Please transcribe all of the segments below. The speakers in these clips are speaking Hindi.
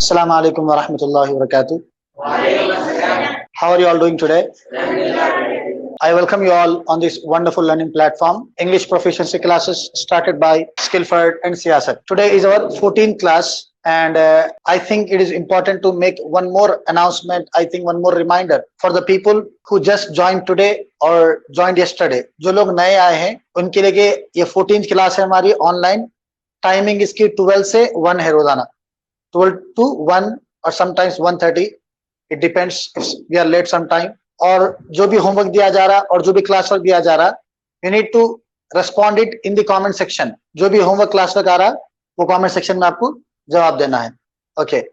Assalamu alaikum wa rahmatullahi wa barakatuh. How are you all doing today? I welcome you all on this wonderful learning platform, English proficiency classes started by Skillford and Siyasat. Today is our 14th class, and I think it is important to make one more announcement, one more reminder for the people who just joined today or joined yesterday. जो लोग नए आए हैं उनके लिए ये 14th क्लास है हमारी ऑनलाइन. टाइमिंग इसकी 12 से 1 है रोजाना, 12 to 1 or sometimes 1:30. It depends if we are late sometime. और जो भी होमवर्क दिया जा रहा और जो भी क्लास वर्क दिया जा रहा, you need to respond it in the comment section. जो भी होमवर्क क्लास वर्क आ रहा वो कमेंट सेक्शन में आपको जवाब देना है. Okay.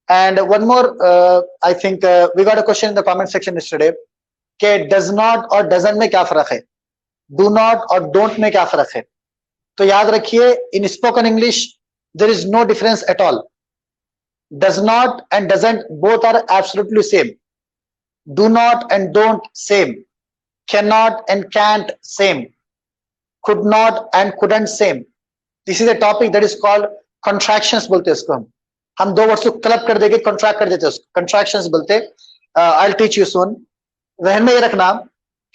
And one more, I think we got a question in the comment section yesterday कि does not और doesn't में क्या फर्क है, do not और don't में क्या फर्क है. तो याद रखिए, in spoken English there is no difference at all. Does not and doesn't both are absolutely same. Do not and don't same. Cannot and can't same. Could not and couldn't same. This is a topic that is called contractions बोलते हैं इसको. हम दो वर्ड्स को क्लब कर देके contract कर देते हैं उसको, contractions बोलते हैं. I'll teach you soon. जहन में ये रखना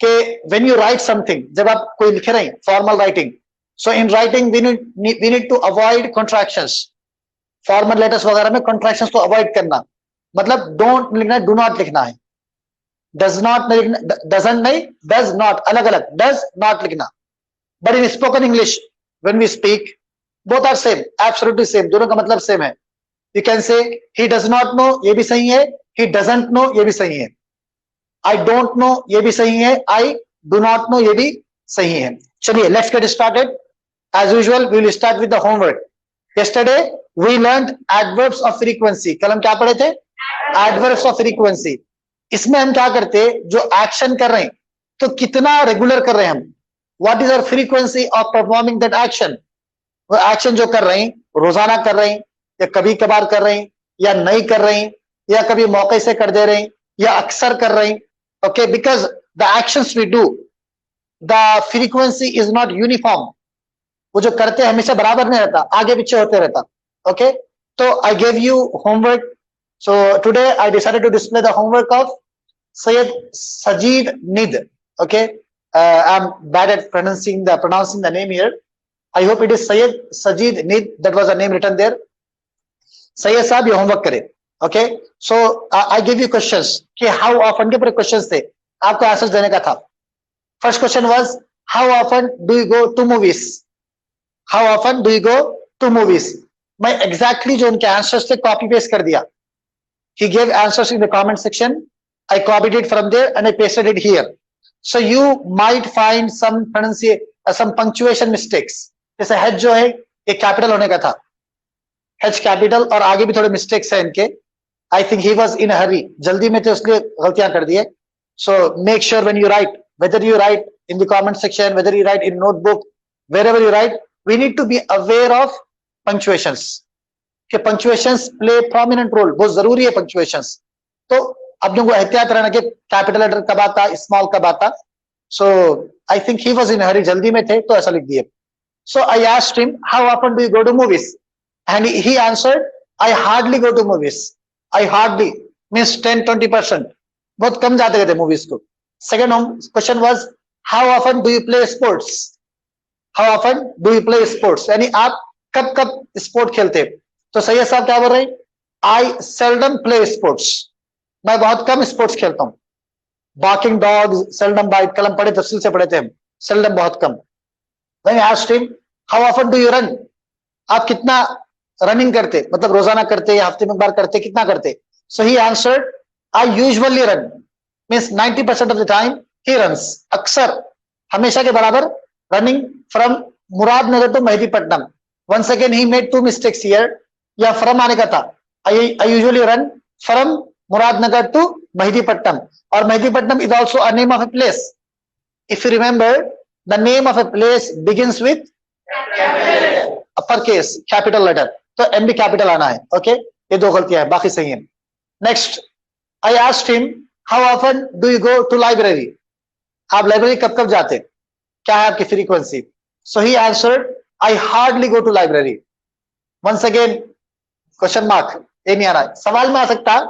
कि when you write something, जब आप कोई लिख रहे हैं formal writing, so in writing we need to avoid contractions. Formal letters वगैरह में कॉन्ट्रैक्शंस को अवॉइड करना, मतलब डोंट लिखना है, डू नॉट लिखना है. डज नॉट नहीं लिखना, डजंट नहीं, डज नॉट अलग अलग, डज नॉट लिखना. But in spoken English when we speak both are same, absolutely same, दोनों का मतलब सेम है. You can say he does not know, ये भी सही है. ही डजंट नो, ये भी सही है. आई डोंट नो, ये भी सही है. आई डू नॉट नो, ये भी सही है. चलिए let's get started. As usual we will start with the homework. Yesterday we learned adverbs of frequency. कल हम क्या पढ़े थे? Adverbs of frequency. इसमें हम क्या करते हैं, जो एक्शन कर रहे हैं तो कितना रेगुलर कर रहे हैं हम. What is our frequency of performing that action? वो एक्शन जो कर रहे हैं रोजाना कर रहे हैं या कभी कभार कर रहे हैं या नहीं कर रहे हैं या कभी मौके से कर दे रहे हैं या अक्सर कर रहे हैं. Okay, because the actions we do, the frequency is not uniform. वो जो करते हैं हमेशा बराबर नहीं रहता, आगे पीछे होते रहता. ओके, तो I gave you homework. So today I decided to display the homework of Syed Sajid Nid. Okay, I am bad at pronouncing the name here. I hope it is Syed Sajid Nid. That was the name written there. Syed साहब ये होमवर्क करें. Okay, so I give you questions कि हाउ ऑफन के पूरे क्वेश्चंस थे, आपको आंसर देने का था. First question was how often do you go to movies. How often do you go to movies? मैं exactly जो उनके answers थे copy paste कर दिया. He gave answers in the comment section. I copied it from there and I pasted it here. So you might find some punctuation mistakes. जैसे H जो है ये capital होने का था, H capital, और आगे भी थोड़े mistakes हैं इनके. I think he was in a hurry. जल्दी में थे इसलिए गलतियां कर दिए. So make sure when you write, whether you write in the comment section, whether you write in notebook, wherever you write, we need to be aware of punctuations. कि punctuations play prominent role. बहुत जरूरी है punctuations. तो अपने को एहतियात रहना कि कैपिटल लेटर कब आता, स्मॉल कब आता. So I think he was in a hurry, जल्दी में थे तो ऐसा लिख दिए. So I asked him, how often do you go to movies? And he answered, I hardly go to movies. I hardly means 10-20%. बहुत कम जाते रहते movies को. Second question was, how often do you play sports? How often do you play sports? यानी आप कब कब स्पोर्ट खेलते हैं. तो सैयद साहब क्या बोल रहे हैं? I seldom play sports. मैं बहुत कम स्पोर्ट्स खेलता हूँ. Barking dogs seldom bite. कल हम पढ़े, तफसील से पढ़े थे हम. Seldom बहुत कम. Then I asked him, how often do you run? आप कितना रनिंग करते, मतलब रोजाना करते या हफ्ते में एक बार करते, कितना करते? So he answered, I usually run. Means 90% of the time he runs. अक्सर, हमेशा के बराबर running from Muradnagar to Mehdipatnam. Once again he made two mistakes here. या from आने का था. I usually run from Muradnagar to Mehdipatnam. और Mehdipatnam is also a name of a place. If you remember, the name of a place begins with uppercase, capital letter. तो M भी capital आना है. Okay, ये दो गलतियां हैं, बाकी सही है. Next, I asked him, how often do you go to library? आप लाइब्रेरी कब कब जाते, क्या है आपकी frequency? So he answered, I hardly go to library. Once again, question mark. ये नहीं आ रहा, सवाल में आ सकता,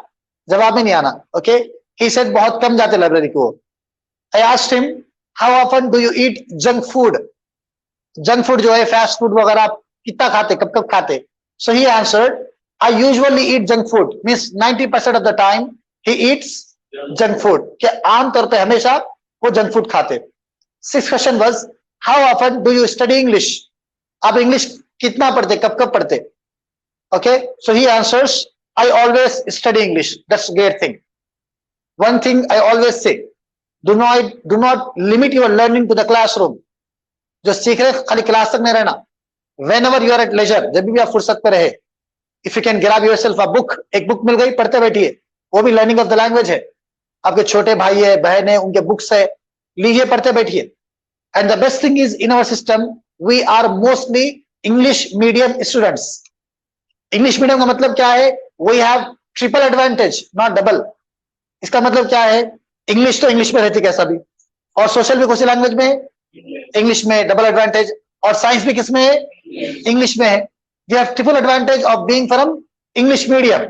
जवाब में नहीं आना। ओके, ही सेड बहुत कम जाते लाइब्रेरी को। आई asked him how often do you eat junk food, junk food जो है फास्ट फूड वगैरह आप कितना खाते, कब कब खाते? So he answered I usually eat junk food, means 90% of the time he eats junk food, कि आमतौर पे हमेशा वो जंक फूड खाते। Six question was how often do you study English, आप इंग्लिश कितना पढ़ते, कब कब पढ़ते? Okay, so he answers I always study English, that's great thing. One thing I always say, do not limit your learning to the classroom, जो सीख रहे खाली क्लास तक नहीं रहना। Whenever you are at leisure, जब भी आप फुर्सत पे रहे, if you can grab yourself a book, एक बुक मिल गई, पढ़ते बैठिए, वो भी लर्निंग ऑफ द लैंग्वेज है। आपके छोटे भाई है, बहन है, उनके बुक्स है, लीजिए, पढ़ते बैठिए। And the best thing is in our system we are mostly English medium students. English medium का मतलब क्या है? We have triple advantage, not double. इसका मतलब क्या है? इंग्लिश तो इंग्लिश में रहती कैसा भी, और सोशल भी कौन सी लैंग्वेज में है? इंग्लिश में, डबल एडवांटेज। और साइंस भी किसमें है? इंग्लिश में है। We have triple advantage of being from English medium.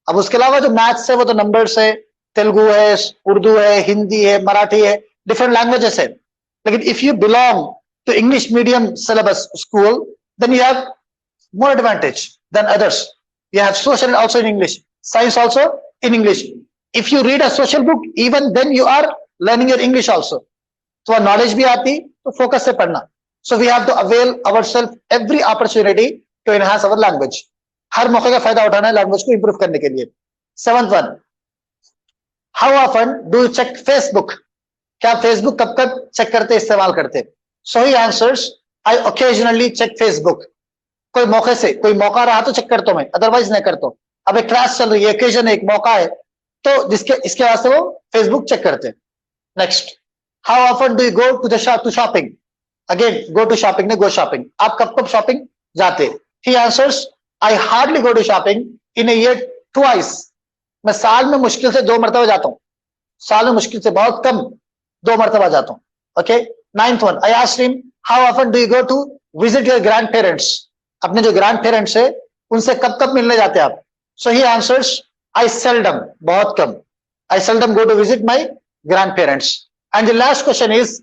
अब उसके अलावा जो मैथ्स है वो तो नंबर्स है, तेलुगु है, उर्दू है, हिंदी है, मराठी है, डिफरेंट लैंग्वेजेस है। लेकिन if you belong to English medium syllabus school, then you have more advantage than others. You have social also in English, science also in English. If you read a social book, even then you are learning your English also. तो knowledge भी आती, तो focus से पढ़ना। So we have to avail ourselves every opportunity to enhance our language. हर मौके का फायदा उठाना है लैंग्वेज को इंप्रूव करने के लिए। Seventh one, how often do you check Facebook? क्या फेसबुक कब कब चेक करते, इस्तेमाल करते? So he answers, I occasionally check Facebook. कोई मौके से, कोई मौका रहा तो चेक करता हूं मैं, अदरवाइज नहीं करता हूं। अब एक क्लास चल रही है, ओकेजन, एक मौका है, तो जिसके इसके वास्ते वो फेसबुक चेक करते हैं। Next, how often do you go to the shop to shopping? Again, go to shopping ने, गो शॉपिंग, आप कब कब शॉपिंग जाते? He answers, I hardly go to shopping in a year twice. मैं साल में मुश्किल से 2 मरतबा जाता हूँ, साल में मुश्किल से, बहुत कम 2 मरतबा जाता हूँ। Okay, ninth one, I asked him how often do you go to visit your grand parents? अपने जो ग्रैंड पेरेंट्स है उनसे कब कब मिलने जाते हैं आप? सो ही आंसर्स, आई सेल्डम, बहुत कम, I seldom go to visit my grandparents. And the last question is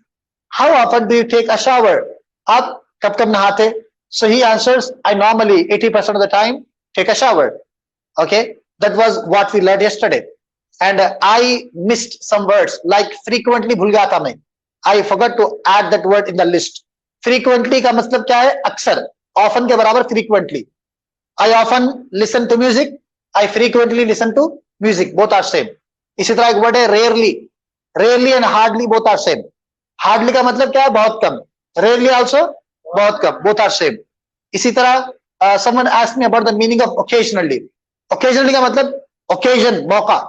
how often do you take a shower? आप कब कब नहाते? So he answers, I normally 80% of the time take a shower. Okay, that was what we learned yesterday. And I missed some words, like frequently भूल गया था मैं, I forgot to add that word in the list. Frequently का मतलब क्या है? अक्सर, ऑफन के बराबर frequently. I often listen to music, I frequently listen to music, both are same. इसी तरह एक वर्ड है rarely, rarely and hardly both are same. Hardly का मतलब क्या है? बहुत कम। रेयरली आल्सो बहुत कम, बोथ आर सेम। इसी तरह someone asked me about the meaning of occasionally. Occasionally का मतलब ओकेजन, मौका।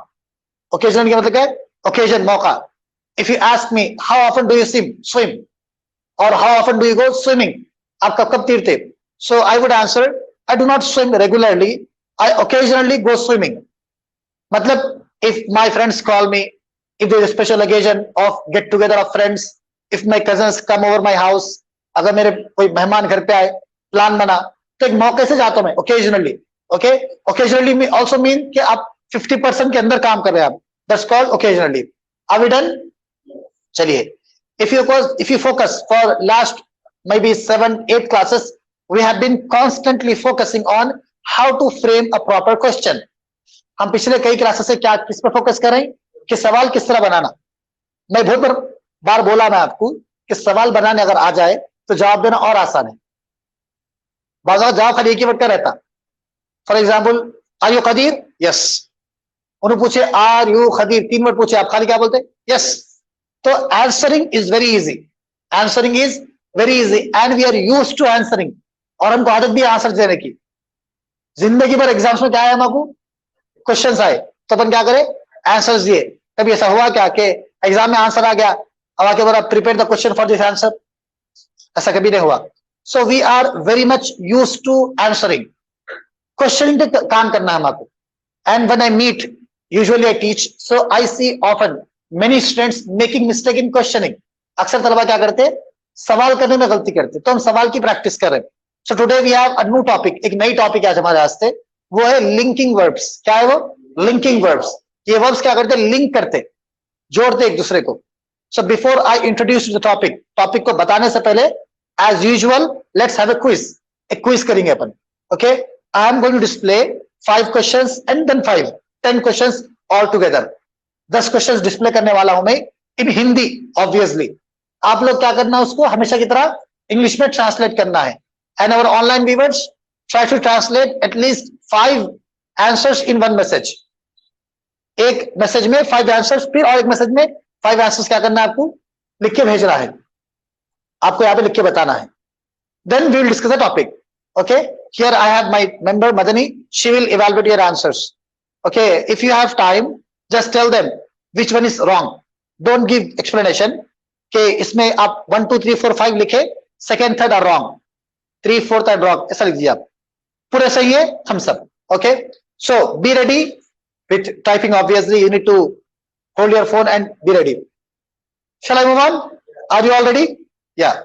ओकेजनली का मतलब क्या है? ओकेजन, मौका। If you ask me how often do you swim, और how often do you go swimming, आप कब कब तैरते? So I would answer, I do not swim regularly, I occasionally go swimming. मतलब if my friends call me, if there is a special occasion of get together of friends, if my cousins come over my house, अगर मेरे कोई मेहमान घर पे आए, प्लान बना, तो एक मौके से जाता हूं मैं, occasionally. Okay, occasionally me also mean कि आप 50% के अंदर काम कर रहे हैं आप, that's called occasionally. Are we done? चलिए, if you focus for last maybe 7-8 classes, we have been constantly focusing on how to frame a proper question. हम पिछले कई क्लासेस से क्या किस पर फोकस कर रहे हैं? कि सवाल किस तरह बनाना। मैं बहुत बार बोला मैं आपको कि सवाल बनाने अगर आ जाए तो जवाब देना और आसान है। बाज़ जवाब खाली एक ही वर्ड का रहता। For example, are you Khadir? Yes. उन्हें पूछे आर यू खदीर, 3 वर्ड पूछे, आप खाली क्या बोलते? यस। तो answering is very easy, answering is very easy and we are used to answering, और हमको आदत भी आंसर देने की। जिंदगी भर एग्जाम्स में क्या आया, हमको क्वेश्चंस आए, तो अपन क्या करें? आंसर्स दिए। कभी ऐसा हुआ क्या कि एग्जाम में आंसर आ गया, अब आके बोला prepare the question for this answer? ऐसा कभी नहीं हुआ। So we are very much used to answering, questioning पे काम करना है हमको। And when I meet, usually I teach, so I see often many students making mistake in questioning. अक्सर तलबा क्या करते? सवाल करने में गलती करते, तो हम सवाल की प्रैक्टिस कर रहे हैं। So today we have a new topic, एक नई टॉपिक आज हमारे वास्ते, वो है लिंकिंग वर्ब्स। क्या है वो? Linking verbs. ये वर्ब्स क्या करते? लिंक करते, जोड़ते एक दूसरे को। So before I introduce the topic, topic को बताने से पहले as usual let's have a quiz. एक क्विज करेंगे अपन। Okay, I am going to display 5 questions and then 10 questions all together. 10 questions display करने वाला हूं मैं इन हिंदी ऑब्वियसली। आप लोग क्या करना है, उसको हमेशा की तरह इंग्लिश में ट्रांसलेट करना है। And our online viewers try to translate at least 5 answers in one message. एक मैसेज में 5 आंसर्स, फिर और एक मैसेज में 5 आंसर्स क्या करना है आपको? लिख के भेजना है। आपको यहाँ पे लिख के बताना है। Then we will discuss the topic. Okay, here I have my member Madni, she will evaluate your answers. Okay, if you have time just tell them which one is wrong, don't give explanation कि इसमें आप 1 2 3 4 5 लिखे, second third are wrong, 3 4 are wrong, ऐसा लिख दिया आप। पूरे सही है हम सब। Okay, so be ready with typing. Obviously you need to hold your phone and be ready. Shall I move on? Are you all ready? Yeah.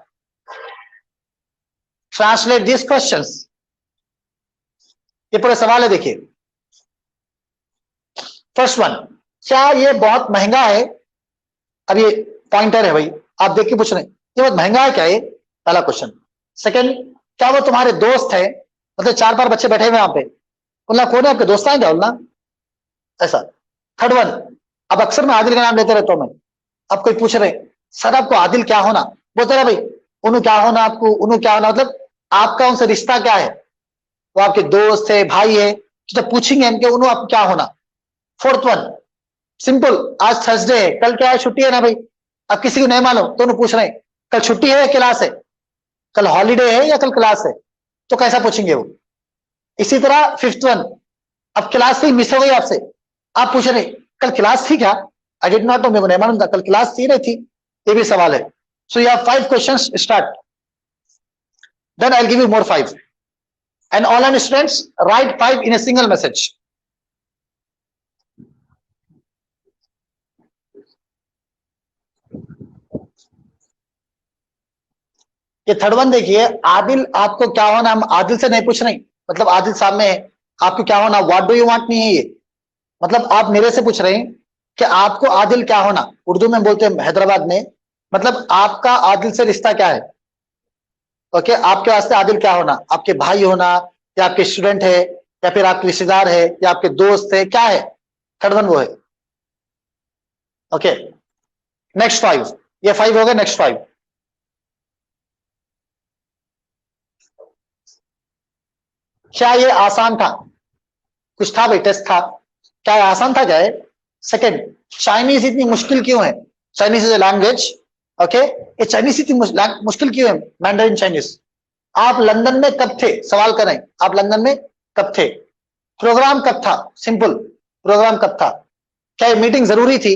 Translate these questions. ये पूरे सवाल है, देखिए। फर्स्ट वन, क्या ये बहुत महंगा है? अब ये पॉइंटर है भाई, आप देख के पूछ रहे हैं ये बहुत महंगा है क्या? ये पहला क्वेश्चन। सेकंड, क्या वो तुम्हारे दोस्त है? मतलब 4-5 बच्चे बैठे हुए वहां पे, बोलना कौन है आपके दोस्त? आए क्या बोलना ऐसा। थर्ड वन, अब अक्सर मैं आदिल का नाम लेते रहता हूं मैं। अब कोई पूछ रहे सर आपको आदिल क्या होना? बोलते रहे भाई उन्हों क्या होना, आपको उन्हों क्या होना, मतलब आपका उनसे रिश्ता क्या है? वो आपके दोस्त है, भाई है, तो जब पूछेंगे हम कि उन्हों आपको क्या होना। फोर्थ वन, सिंपल, आज थर्सडे है, कल क्या है? छुट्टी है ना भाई। अब किसी को नहीं मालूम तो उन्होंने पूछ रहे हैं कल छुट्टी है या क्लास है, कल हॉलीडे है या कल क्लास है, तो कैसा पूछेंगे वो। इसी तरह फिफ्थ वन, अब क्लास भी मिस हो गई आपसे, आप पूछ रहे कल क्लास थी क्या? आई डिड नॉट नो, मेरे को नहीं मालूम था कल क्लास थी नहीं थी, ये भी सवाल है। So you have 5 questions, start. Then I will give you more 5 and online students write 5 in a single message. ये थर्ड वन देखिए, आदिल आपको क्या होना? हम आदिल से नहीं पूछ रहे, मतलब आदिल सामने है, आपको क्या होना? व्हाट डू यू वांट नहीं है ये, मतलब आप मेरे से पूछ रहे हैं कि आपको आदिल क्या होना। उर्दू में बोलते हैं हैदराबाद में, मतलब आपका आदिल से रिश्ता क्या है। ओके, आपके वास्ते आदिल क्या होना? आपके भाई होना, या आपके स्टूडेंट है, या फिर आपके रिश्तेदार है, या आपके दोस्त है, क्या है? थर्ड वन वो है। ओके, नेक्स्ट 5, ये 5 हो गए, नेक्स्ट 5। क्या ये आसान था? कुछ था भाई, टेस्ट था, क्या ये आसान था? क्या है? सेकंड, चाइनीज इतनी मुश्किल क्यों है? Chinese is a language. Okay, ये चाइनीज इतनी मुश्किल क्यों है? Mandarin Chinese. आप लंदन में कब थे? सवाल करें, आप लंदन में कब थे? प्रोग्राम कब था? सिंपल, प्रोग्राम कब था? क्या ये मीटिंग जरूरी थी?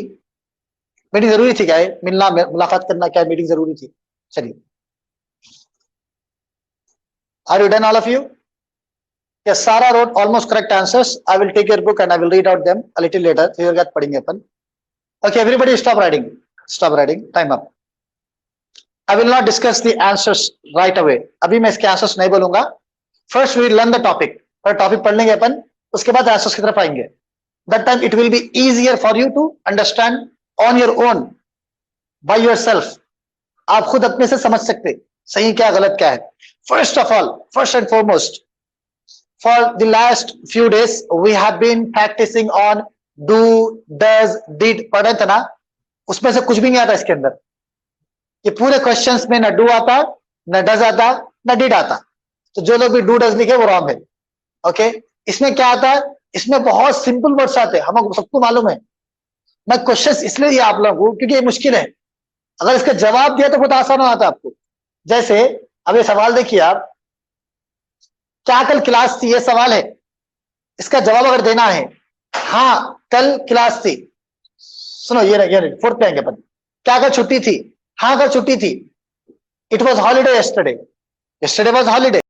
मीटिंग जरूरी थी क्या? है मिलना, मुलाकात करना, क्या मीटिंग जरूरी थी? चलिए, are you done all of you? Yes, Sarah wrote almost correct answers. I will take your book and I will read out them a little later. फिर क्या पढ़ेंगे अपन? Okay, everybody stop writing. Stop writing. Time up. I will not discuss the answers right away. अभी मैं इसके answers नहीं बोलूंगा. First we will learn the topic. और topic पढ़ लेंगे अपन, उसके बाद answers की तरफ आएंगे. That time it will be easier for you to understand on your own, by yourself. आप खुद अपने से समझ सकते सही क्या गलत क्या है. First of all, first and foremost, for the last few days we have been practicing on do, does, did. पढ़ रहे थे ना, उसमें से कुछ भी नहीं आता इसके अंदर। ये पूरे क्वेश्चंस में न डू आता, न डज आता, न डिड आता। तो जो लोग भी डू डज लिखे वो रॉन्ग है। ओके, इसमें क्या आता है? इसमें बहुत सिंपल वर्ड्स आते हैं, हम सबको मालूम है। मैं क्वेश्चंस इसलिए दिया आप लोगों को क्योंकि ये मुश्किल है, अगर इसका जवाब दिया तो बहुत आसान हो जाता आपको। जैसे अब ये सवाल देखिए आप, क्या कल क्लास थी? ये सवाल है, इसका जवाब अगर देना है हाँ कल क्लास थी। सुनो ये फोर्थ पे आएंगे अपन। क्या कल छुट्टी थी? हाँ कल छुट्टी थी। It was holiday yesterday, yesterday was holiday.